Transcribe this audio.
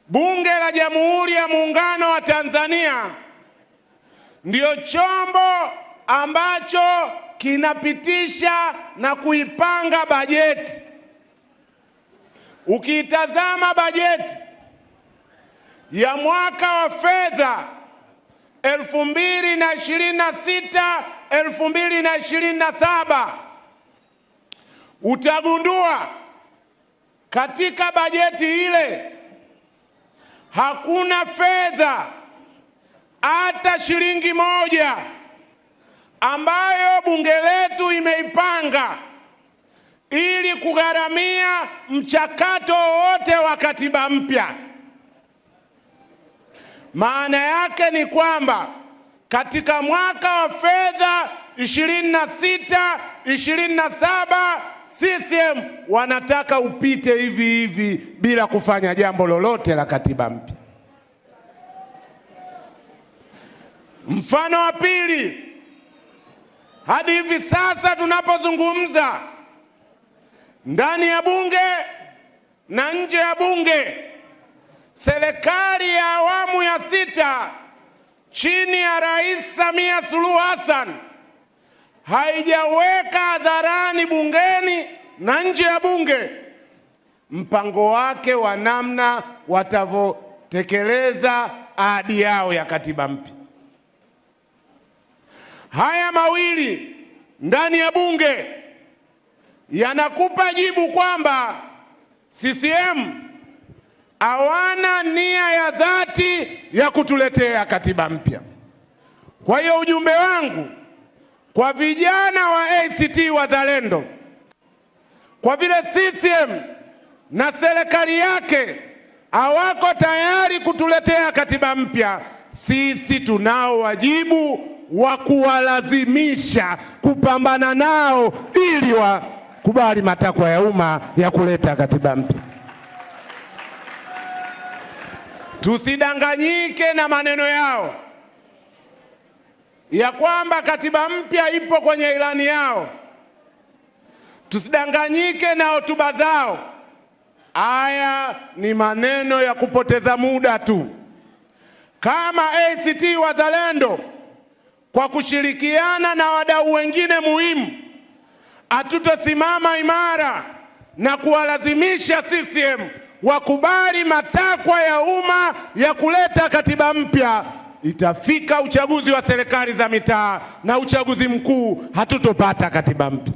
Bunge la Jamhuri ya Muungano wa Tanzania ndio chombo ambacho kinapitisha na kuipanga bajeti. Ukiitazama bajeti ya mwaka wa fedha 2026-2027 utagundua katika bajeti ile hakuna fedha hata shilingi moja ambayo bunge letu imeipanga ili kugharamia mchakato wote wa katiba mpya. Maana yake ni kwamba katika mwaka wa fedha 26-27 CCM wanataka upite hivi hivi bila kufanya jambo lolote la katiba mpya. Mfano wa pili, hadi hivi sasa tunapozungumza, ndani ya bunge na nje ya bunge, serikali ya awamu ya 6 chini ya Rais Samia Suluhu Hassan haijaweka hadharani bungeni na nje ya bunge mpango wake wa namna watavyotekeleza ahadi yao ya katiba mpya. Haya mawili ndani ya bunge yanakupa jibu kwamba CCM hawana nia ya dhati ya kutuletea katiba mpya. Kwa hiyo ujumbe wangu kwa vijana wa ACT Wazalendo, kwa vile CCM na serikali yake hawako tayari kutuletea katiba mpya, sisi tunao wajibu wa kuwalazimisha kupambana nao ili wakubali matakwa ya umma ya kuleta katiba mpya. Tusidanganyike na maneno yao ya kwamba katiba mpya ipo kwenye ilani yao. Tusidanganyike na hotuba zao. Haya ni maneno ya kupoteza muda tu. Kama ACT Wazalendo kwa kushirikiana na wadau wengine muhimu, hatutosimama imara na kuwalazimisha CCM wakubali matakwa ya umma ya kuleta katiba mpya, itafika uchaguzi wa serikali za mitaa na uchaguzi mkuu, hatutopata katiba mpya.